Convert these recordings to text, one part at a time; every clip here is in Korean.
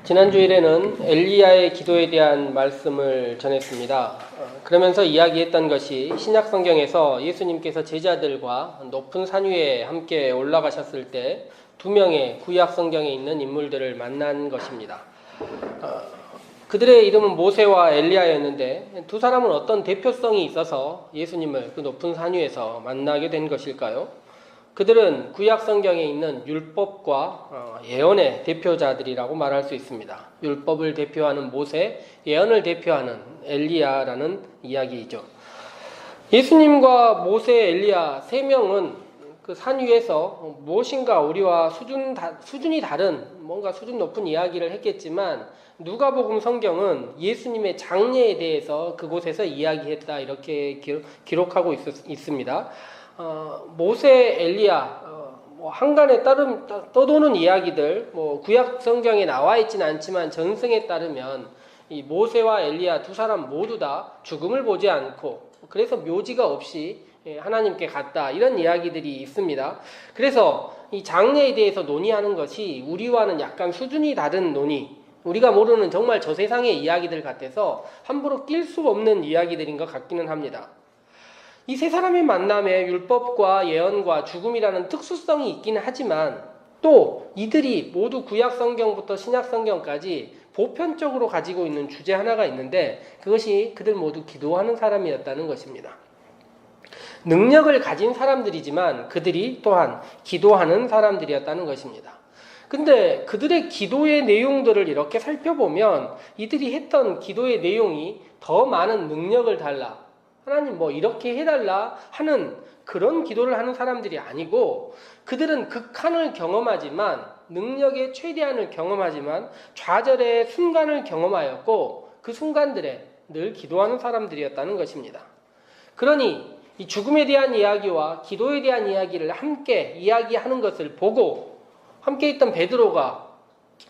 지난주일에는 엘리야의 기도에 대한 말씀을 전했습니다. 그러면서 이야기했던 것이 신약 성경에서 예수님께서 제자들과 높은 산 위에 함께 올라가셨을 때 두 명의 구약 성경에 있는 인물들을 만난 것입니다. 그들의 이름은 모세와 엘리야였는데 두 사람은 어떤 대표성이 있어서 예수님을 그 높은 산 위에서 만나게 된 것일까요? 그들은 구약 성경에 있는 율법과 예언의 대표자들이라고 말할 수 있습니다. 율법을 대표하는 모세, 예언을 대표하는 엘리야라는 이야기이죠. 예수님과 모세, 엘리야 세 명은 그 산 위에서 무엇인가 우리와 수준이 다른 뭔가 수준 높은 이야기를 했겠지만 누가복음 성경은 예수님의 장례에 대해서 그곳에서 이야기했다 이렇게 기록하고 있습니다. 모세, 엘리야 한간에 떠도는 이야기들 구약 성경에 나와 있지는 않지만 전승에 따르면 이 모세와 엘리야 두 사람 모두 다 죽음을 보지 않고 그래서 묘지가 없이 하나님께 갔다 이런 이야기들이 있습니다. 그래서 이 장례에 대해서 논의하는 것이 우리와는 약간 수준이 다른 논의, 우리가 모르는 정말 저 세상의 이야기들 같아서 함부로 낄 수 없는 이야기들인 것 같기는 합니다. 이 세 사람의 만남에 율법과 예언과 죽음이라는 특수성이 있기는 하지만 또 이들이 모두 구약 성경부터 신약 성경까지 보편적으로 가지고 있는 주제 하나가 있는데 그것이 그들 모두 기도하는 사람이었다는 것입니다. 능력을 가진 사람들이지만 그들이 또한 기도하는 사람들이었다는 것입니다. 근데 그들의 기도의 내용들을 이렇게 살펴보면 이들이 했던 기도의 내용이 더 많은 능력을 달라, 하나님 이렇게 해달라 하는 그런 기도를 하는 사람들이 아니고 그들은 극한을 경험하지만 능력의 최대한을 경험하지만 좌절의 순간을 경험하였고 그 순간들에 늘 기도하는 사람들이었다는 것입니다. 그러니 이 죽음에 대한 이야기와 기도에 대한 이야기를 함께 이야기하는 것을 보고 함께 있던 베드로가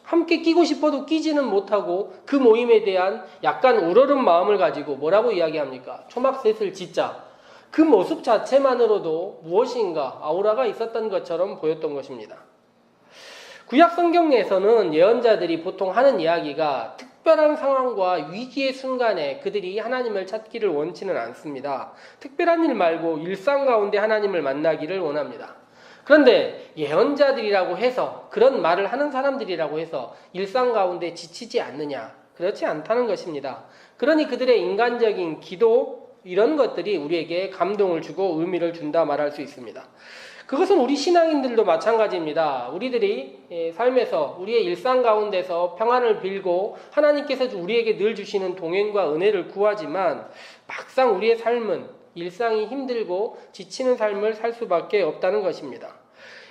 함께 끼고 싶어도 끼지는 못하고 그 모임에 대한 약간 우러른 마음을 가지고 뭐라고 이야기합니까? 초막셋을 짓자. 그 모습 자체만으로도 무엇인가 아우라가 있었던 것처럼 보였던 것입니다. 구약 성경 내에서는 예언자들이 보통 하는 이야기가 특별한 상황과 위기의 순간에 그들이 하나님을 찾기를 원치는 않습니다. 특별한 일 말고 일상 가운데 하나님을 만나기를 원합니다. 그런데 예언자들이라고 해서 그런 말을 하는 사람들이라고 해서 일상 가운데 지치지 않느냐? 그렇지 않다는 것입니다. 그러니 그들의 인간적인 기도 이런 것들이 우리에게 감동을 주고 의미를 준다 말할 수 있습니다. 그것은 우리 신앙인들도 마찬가지입니다. 우리들이 삶에서 우리의 일상 가운데서 평안을 빌고 하나님께서 우리에게 늘 주시는 동행과 은혜를 구하지만 막상 우리의 삶은 일상이 힘들고 지치는 삶을 살 수밖에 없다는 것입니다.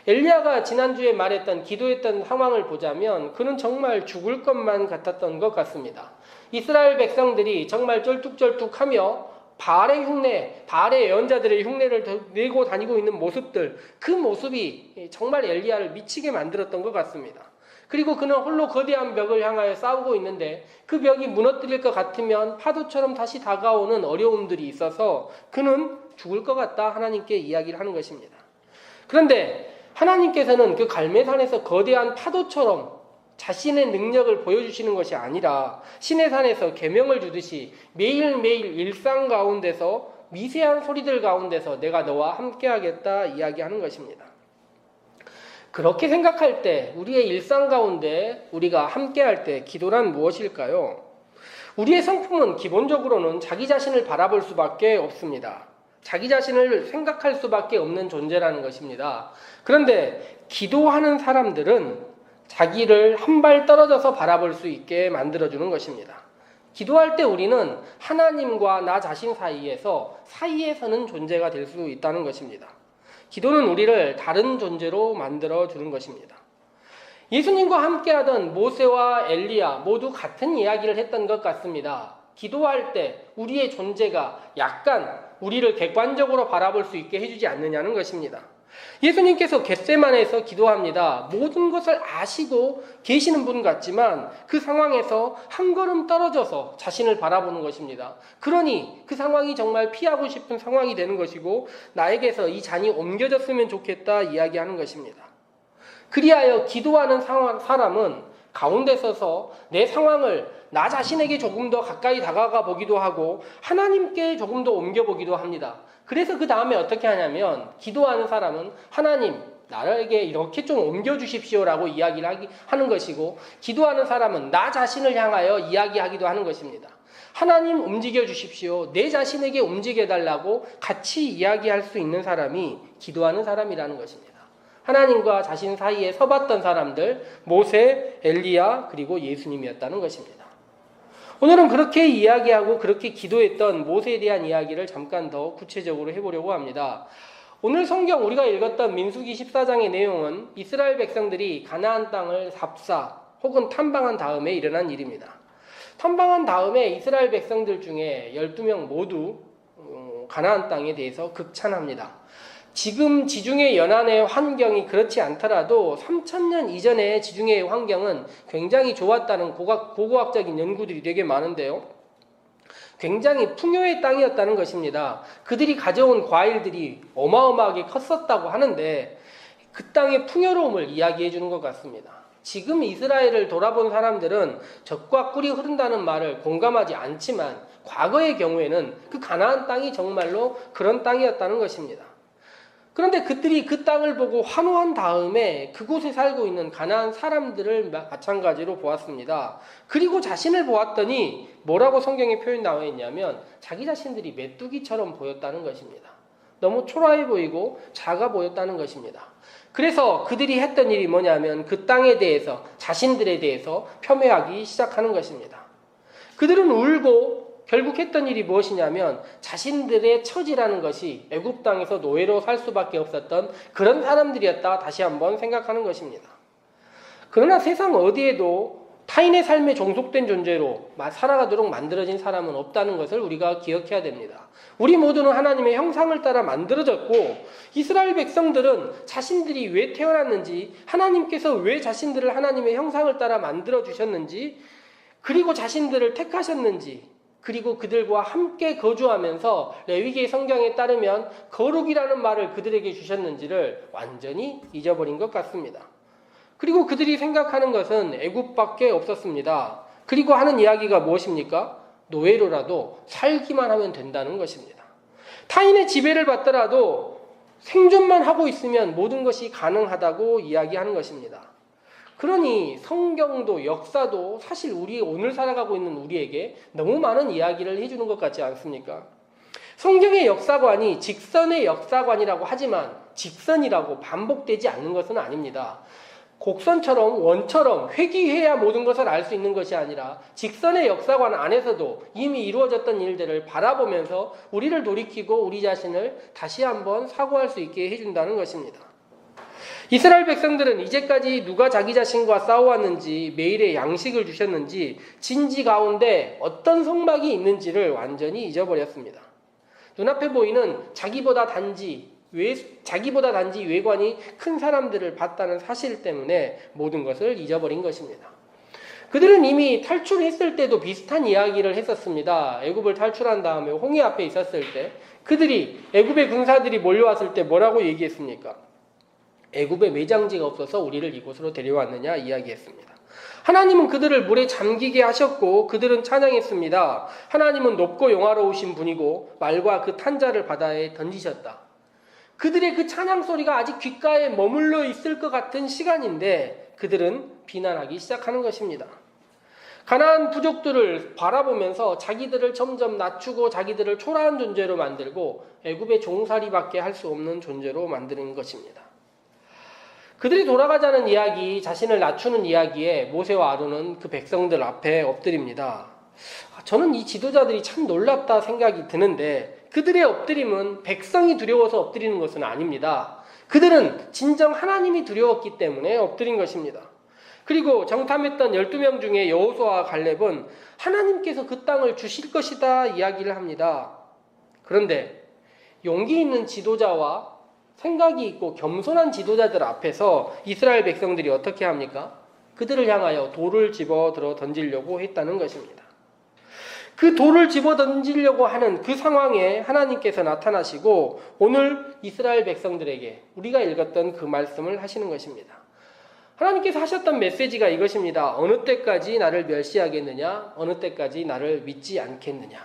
엘리야가 지난주에 말했던 기도했던 상황을 보자면 그는 정말 죽을 것만 같았던 것 같습니다. 이스라엘 백성들이 정말 쩔뚝쩔뚝하며 바알의 흉내, 바알의 예언자들의 흉내를 내고 다니고 있는 모습들, 그 모습이 정말 엘리야를 미치게 만들었던 것 같습니다. 그리고 그는 홀로 거대한 벽을 향하여 싸우고 있는데 그 벽이 무너뜨릴 것 같으면 파도처럼 다시 다가오는 어려움들이 있어서 그는 죽을 것 같다 하나님께 이야기를 하는 것입니다. 그런데 하나님께서는 그 갈멜산에서 거대한 파도처럼 자신의 능력을 보여주시는 것이 아니라 시내산에서 계명을 주듯이 매일매일 일상 가운데서 미세한 소리들 가운데서 내가 너와 함께하겠다 이야기하는 것입니다. 그렇게 생각할 때 우리의 일상 가운데 우리가 함께할 때 기도란 무엇일까요? 우리의 성품은 기본적으로는 자기 자신을 바라볼 수밖에 없습니다. 자기 자신을 생각할 수밖에 없는 존재라는 것입니다. 그런데 기도하는 사람들은 자기를 한 발 떨어져서 바라볼 수 있게 만들어주는 것입니다. 기도할 때 우리는 하나님과 나 자신 사이에 서는 존재가 될 수 있다는 것입니다. 기도는 우리를 다른 존재로 만들어주는 것입니다. 예수님과 함께하던 모세와 엘리야 모두 같은 이야기를 했던 것 같습니다. 기도할 때 우리의 존재가 약간 우리를 객관적으로 바라볼 수 있게 해주지 않느냐는 것입니다. 예수님께서 겟세마네에서 기도합니다. 모든 것을 아시고 계시는 분 같지만 그 상황에서 한 걸음 떨어져서 자신을 바라보는 것입니다. 그러니 그 상황이 정말 피하고 싶은 상황이 되는 것이고 나에게서 이 잔이 옮겨졌으면 좋겠다 이야기하는 것입니다. 그리하여 기도하는 사람은 가운데 서서 내 상황을 나 자신에게 조금 더 가까이 다가가 보기도 하고 하나님께 조금 더 옮겨보기도 합니다. 그래서 그 다음에 어떻게 하냐면 기도하는 사람은 하나님 나에게 이렇게 좀 옮겨주십시오라고 이야기를 하는 것이고, 기도하는 사람은 나 자신을 향하여 이야기하기도 하는 것입니다. 하나님 움직여 주십시오. 내 자신에게 움직여 달라고 같이 이야기할 수 있는 사람이 기도하는 사람이라는 것입니다. 하나님과 자신 사이에 서봤던 사람들, 모세, 엘리야, 그리고 예수님이었다는 것입니다. 오늘은 그렇게 이야기하고 그렇게 기도했던 모세에 대한 이야기를 잠깐 더 구체적으로 해보려고 합니다. 오늘 성경 우리가 읽었던 민수기 14장의 내용은 이스라엘 백성들이 가나안 땅을 삽사 혹은 탐방한 다음에 일어난 일입니다. 탐방한 다음에 이스라엘 백성들 중에 12명 모두 가나안 땅에 대해서 극찬합니다. 지금 지중해 연안의 환경이 그렇지 않더라도 3000년 이전의 지중해의 환경은 굉장히 좋았다는 고고학적인 연구들이 되게 많은데요. 굉장히 풍요의 땅이었다는 것입니다. 그들이 가져온 과일들이 어마어마하게 컸었다고 하는데 그 땅의 풍요로움을 이야기해 주는 것 같습니다. 지금 이스라엘을 돌아본 사람들은 젖과 꿀이 흐른다는 말을 공감하지 않지만 과거의 경우에는 그 가나안 땅이 정말로 그런 땅이었다는 것입니다. 그런데 그들이 그 땅을 보고 환호한 다음에 그곳에 살고 있는 가나안 사람들을 마찬가지로 보았습니다. 그리고 자신을 보았더니 뭐라고 성경에 표현 나와 있냐면 자기 자신들이 메뚜기처럼 보였다는 것입니다. 너무 초라해 보이고 작아 보였다는 것입니다. 그래서 그들이 했던 일이 뭐냐면 그 땅에 대해서, 자신들에 대해서 폄훼하기 시작하는 것입니다. 그들은 울고 결국 했던 일이 무엇이냐면 자신들의 처지라는 것이 애굽 땅에서 노예로 살 수밖에 없었던 그런 사람들이었다 다시 한번 생각하는 것입니다. 그러나 세상 어디에도 타인의 삶에 종속된 존재로 살아가도록 만들어진 사람은 없다는 것을 우리가 기억해야 됩니다. 우리 모두는 하나님의 형상을 따라 만들어졌고 이스라엘 백성들은 자신들이 왜 태어났는지, 하나님께서 왜 자신들을 하나님의 형상을 따라 만들어주셨는지, 그리고 자신들을 택하셨는지, 그리고 그들과 함께 거주하면서 레위기 성경에 따르면 거룩이라는 말을 그들에게 주셨는지를 완전히 잊어버린 것 같습니다. 그리고 그들이 생각하는 것은 애굽밖에 없었습니다. 그리고 하는 이야기가 무엇입니까? 노예로라도 살기만 하면 된다는 것입니다. 타인의 지배를 받더라도 생존만 하고 있으면 모든 것이 가능하다고 이야기하는 것입니다. 그러니 성경도 역사도 사실 우리 오늘 살아가고 있는 우리에게 너무 많은 이야기를 해주는 것 같지 않습니까? 성경의 역사관이 직선의 역사관이라고 하지만 직선이라고 반복되지 않는 것은 아닙니다. 곡선처럼 원처럼 회귀해야 모든 것을 알 수 있는 것이 아니라 직선의 역사관 안에서도 이미 이루어졌던 일들을 바라보면서 우리를 돌이키고 우리 자신을 다시 한번 사고할 수 있게 해준다는 것입니다. 이스라엘 백성들은 이제까지 누가 자기 자신과 싸워왔는지, 매일의 양식을 주셨는지, 진지 가운데 어떤 성막이 있는지를 완전히 잊어버렸습니다. 눈앞에 보이는 자기보다 단지 외관이 큰 사람들을 봤다는 사실 때문에 모든 것을 잊어버린 것입니다. 그들은 이미 탈출했을 때도 비슷한 이야기를 했었습니다. 애굽을 탈출한 다음에 홍해 앞에 있었을 때 그들이 애굽의 군사들이 몰려왔을 때 뭐라고 얘기했습니까? 애굽에 매장지가 없어서 우리를 이곳으로 데려왔느냐 이야기했습니다. 하나님은 그들을 물에 잠기게 하셨고 그들은 찬양했습니다. 하나님은 높고 영화로우신 분이고 말과 그 탄자를 바다에 던지셨다. 그들의 그 찬양 소리가 아직 귓가에 머물러 있을 것 같은 시간인데 그들은 비난하기 시작하는 것입니다. 가나안 부족들을 바라보면서 자기들을 점점 낮추고 자기들을 초라한 존재로 만들고 애굽의 종살이밖에 할 수 없는 존재로 만드는 것입니다. 그들이 돌아가자는 이야기, 자신을 낮추는 이야기에 모세와 아론은 그 백성들 앞에 엎드립니다. 저는 이 지도자들이 참 놀랍다 생각이 드는데 그들의 엎드림은 백성이 두려워서 엎드리는 것은 아닙니다. 그들은 진정 하나님이 두려웠기 때문에 엎드린 것입니다. 그리고 정탐했던 12명 중에 여호수아와 갈렙은 하나님께서 그 땅을 주실 것이다 이야기를 합니다. 그런데 용기 있는 지도자와 생각이 있고 겸손한 지도자들 앞에서 이스라엘 백성들이 어떻게 합니까? 그들을 향하여 돌을 집어들어 던지려고 했다는 것입니다. 그 돌을 집어 던지려고 하는 그 상황에 하나님께서 나타나시고 오늘 이스라엘 백성들에게 우리가 읽었던 그 말씀을 하시는 것입니다. 하나님께서 하셨던 메시지가 이것입니다. 어느 때까지 나를 멸시하겠느냐? 어느 때까지 나를 믿지 않겠느냐?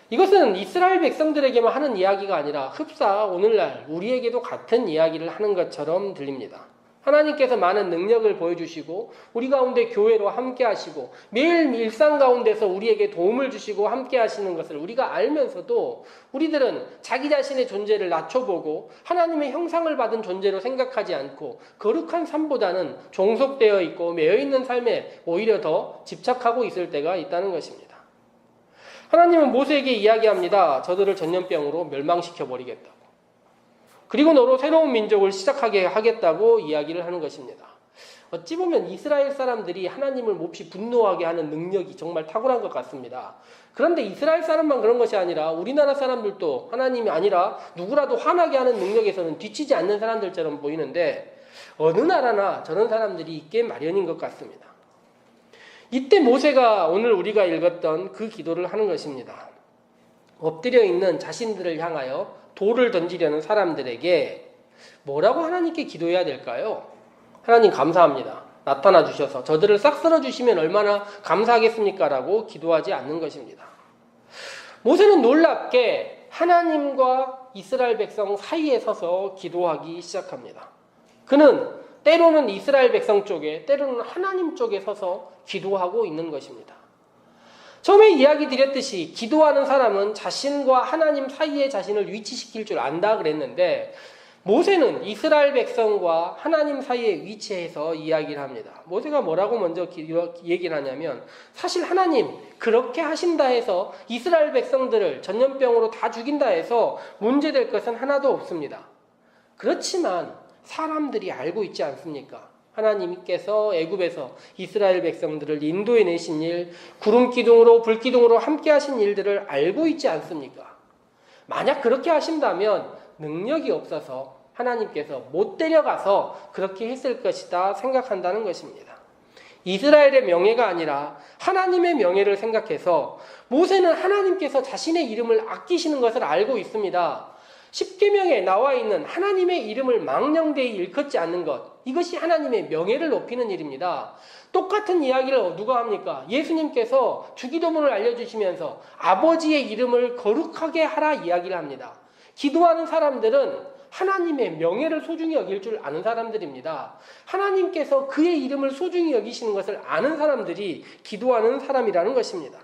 이것은 이스라엘 백성들에게만 하는 이야기가 아니라 흡사 오늘날 우리에게도 같은 이야기를 하는 것처럼 들립니다. 하나님께서 많은 능력을 보여주시고 우리 가운데 교회로 함께 하시고 매일 일상 가운데서 우리에게 도움을 주시고 함께 하시는 것을 우리가 알면서도 우리들은 자기 자신의 존재를 낮춰보고 하나님의 형상을 받은 존재로 생각하지 않고 거룩한 삶보다는 종속되어 있고 매여있는 삶에 오히려 더 집착하고 있을 때가 있다는 것입니다. 하나님은 모세에게 이야기합니다. 저들을 전염병으로 멸망시켜버리겠다고. 그리고 너로 새로운 민족을 시작하게 하겠다고 이야기를 하는 것입니다. 어찌 보면 이스라엘 사람들이 하나님을 몹시 분노하게 하는 능력이 정말 탁월한 것 같습니다. 그런데 이스라엘 사람만 그런 것이 아니라 우리나라 사람들도 하나님이 아니라 누구라도 화나게 하는 능력에서는 뒤치지 않는 사람들처럼 보이는데 어느 나라나 저런 사람들이 있게 마련인 것 같습니다. 이때 모세가 오늘 우리가 읽었던 그 기도를 하는 것입니다. 엎드려 있는 자신들을 향하여 돌을 던지려는 사람들에게 뭐라고 하나님께 기도해야 될까요? 하나님 감사합니다. 나타나 주셔서 저들을 싹 쓸어 주시면 얼마나 감사하겠습니까? 라고 기도하지 않는 것입니다. 모세는 놀랍게 하나님과 이스라엘 백성 사이에 서서 기도하기 시작합니다. 그는 때로는 이스라엘 백성 쪽에 때로는 하나님 쪽에 서서 기도하고 있는 것입니다. 처음에 이야기 드렸듯이 기도하는 사람은 자신과 하나님 사이에 자신을 위치시킬 줄 안다 그랬는데 모세는 이스라엘 백성과 하나님 사이에 위치해서 이야기를 합니다. 모세가 뭐라고 먼저 얘기를 하냐면 사실 하나님 그렇게 하신다 해서 이스라엘 백성들을 전염병으로 다 죽인다 해서 문제될 것은 하나도 없습니다. 그렇지만 사람들이 알고 있지 않습니까? 하나님께서 애굽에서 이스라엘 백성들을 인도해 내신 일, 구름 기둥으로 불 기둥으로 함께 하신 일들을 알고 있지 않습니까? 만약 그렇게 하신다면 능력이 없어서 하나님께서 못 데려가서 그렇게 했을 것이다 생각한다는 것입니다. 이스라엘의 명예가 아니라 하나님의 명예를 생각해서 모세는 하나님께서 자신의 이름을 아끼시는 것을 알고 있습니다. 십계명에 나와 있는 하나님의 이름을 망령되이 일컫지 않는 것, 이것이 하나님의 명예를 높이는 일입니다. 똑같은 이야기를 누가 합니까? 예수님께서 주기도문을 알려주시면서 아버지의 이름을 거룩하게 하라 이야기를 합니다. 기도하는 사람들은 하나님의 명예를 소중히 여길 줄 아는 사람들입니다. 하나님께서 그의 이름을 소중히 여기시는 것을 아는 사람들이 기도하는 사람이라는 것입니다.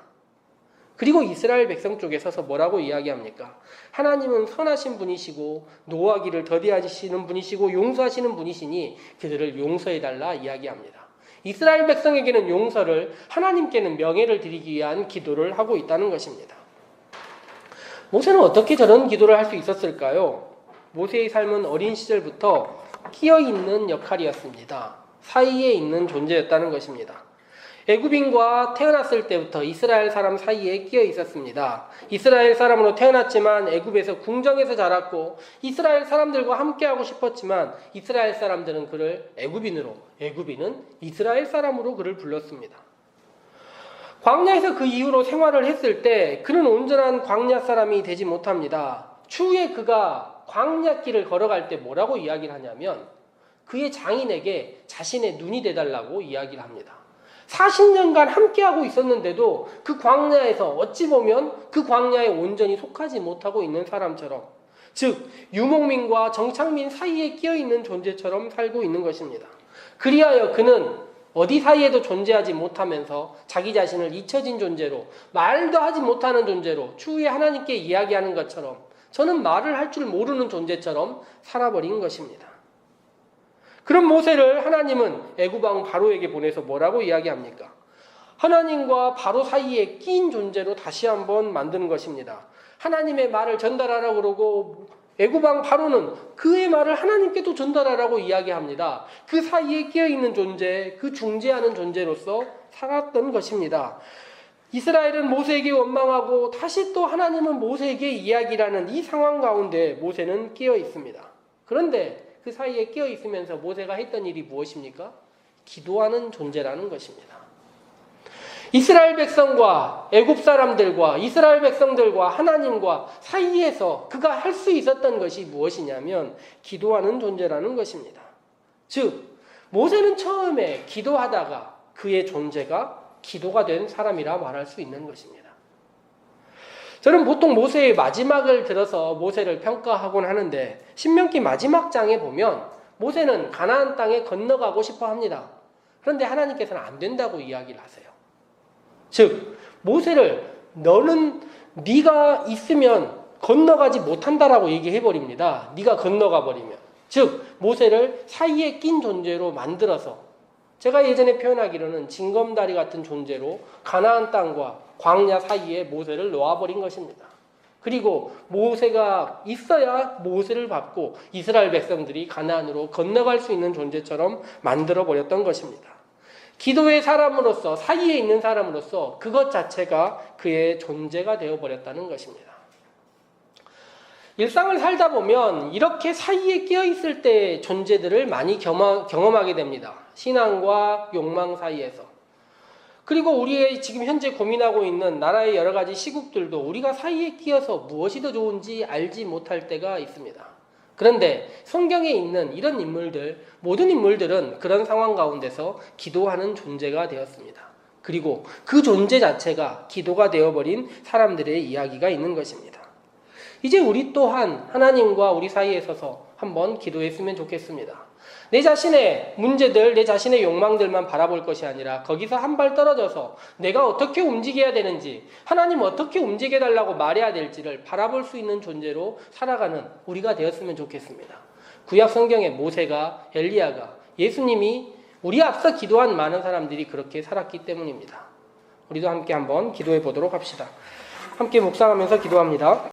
그리고 이스라엘 백성 쪽에 서서 뭐라고 이야기합니까? 하나님은 선하신 분이시고 노하기를 더디하시는 분이시고 용서하시는 분이시니 그들을 용서해달라 이야기합니다. 이스라엘 백성에게는 용서를, 하나님께는 명예를 드리기 위한 기도를 하고 있다는 것입니다. 모세는 어떻게 저런 기도를 할 수 있었을까요? 모세의 삶은 어린 시절부터 끼어있는 역할이었습니다. 사이에 있는 존재였다는 것입니다. 애굽인과 태어났을 때부터 이스라엘 사람 사이에 끼어 있었습니다. 이스라엘 사람으로 태어났지만 애굽에서 궁정에서 자랐고 이스라엘 사람들과 함께하고 싶었지만 이스라엘 사람들은 그를 애굽인으로, 애굽인은 이스라엘 사람으로 그를 불렀습니다. 광야에서 그 이후로 생활을 했을 때 그는 온전한 광야 사람이 되지 못합니다. 추후에 그가 광야길을 걸어갈 때 뭐라고 이야기를 하냐면 그의 장인에게 자신의 눈이 돼달라고 이야기를 합니다. 40년간 함께하고 있었는데도 그 광야에서 어찌 보면 그 광야에 온전히 속하지 못하고 있는 사람처럼, 즉 유목민과 정착민 사이에 끼어있는 존재처럼 살고 있는 것입니다. 그리하여 그는 어디 사이에도 존재하지 못하면서 자기 자신을 잊혀진 존재로, 말도 하지 못하는 존재로, 추후에 하나님께 이야기하는 것처럼 저는 말을 할 줄 모르는 존재처럼 살아버린 것입니다. 그런 모세를 하나님은 애굽왕 바로에게 보내서 뭐라고 이야기합니까? 하나님과 바로 사이에 끼인 존재로 다시 한번 만드는 것입니다. 하나님의 말을 전달하라고 그러고 애굽왕 바로는 그의 말을 하나님께도 전달하라고 이야기합니다. 그 사이에 끼어있는 존재, 그 중재하는 존재로서 살았던 것입니다. 이스라엘은 모세에게 원망하고 다시 또 하나님은 모세에게 이야기라는 이 상황 가운데 모세는 끼어 있습니다. 그런데 그 사이에 끼어 있으면서 모세가 했던 일이 무엇입니까? 기도하는 존재라는 것입니다. 이스라엘 백성과 애굽 사람들과 이스라엘 백성들과 하나님과 사이에서 그가 할 수 있었던 것이 무엇이냐면 기도하는 존재라는 것입니다. 즉 모세는 처음에 기도하다가 그의 존재가 기도가 된 사람이라 말할 수 있는 것입니다. 저는 보통 모세의 마지막을 들어서 모세를 평가하곤 하는데 신명기 마지막 장에 보면 모세는 가나안 땅에 건너가고 싶어 합니다. 그런데 하나님께서는 안 된다고 이야기를 하세요. 즉 모세를 너는 네가 있으면 건너가지 못한다라고 얘기해 버립니다. 네가 건너가 버리면. 즉 모세를 사이에 낀 존재로 만들어서 제가 예전에 표현하기로는 징검다리 같은 존재로 가나안 땅과 광야 사이에 모세를 놓아버린 것입니다. 그리고 모세가 있어야 모세를 밟고 이스라엘 백성들이 가나안으로 건너갈 수 있는 존재처럼 만들어버렸던 것입니다. 기도의 사람으로서 사이에 있는 사람으로서 그것 자체가 그의 존재가 되어버렸다는 것입니다. 일상을 살다 보면 이렇게 사이에 끼어있을 때의 존재들을 많이 경험하게 됩니다. 신앙과 욕망 사이에서. 그리고 우리의 지금 현재 고민하고 있는 나라의 여러 가지 시국들도 우리가 사이에 끼어서 무엇이 더 좋은지 알지 못할 때가 있습니다. 그런데 성경에 있는 이런 인물들, 모든 인물들은 그런 상황 가운데서 기도하는 존재가 되었습니다. 그리고 그 존재 자체가 기도가 되어버린 사람들의 이야기가 있는 것입니다. 이제 우리 또한 하나님과 우리 사이에 서서 한번 기도했으면 좋겠습니다. 내 자신의 문제들, 내 자신의 욕망들만 바라볼 것이 아니라 거기서 한 발 떨어져서 내가 어떻게 움직여야 되는지, 하나님 어떻게 움직여달라고 말해야 될지를 바라볼 수 있는 존재로 살아가는 우리가 되었으면 좋겠습니다. 구약 성경의 모세가, 엘리야가, 예수님이 우리 앞서 기도한 많은 사람들이 그렇게 살았기 때문입니다. 우리도 함께 한번 기도해 보도록 합시다. 함께 묵상하면서 기도합니다.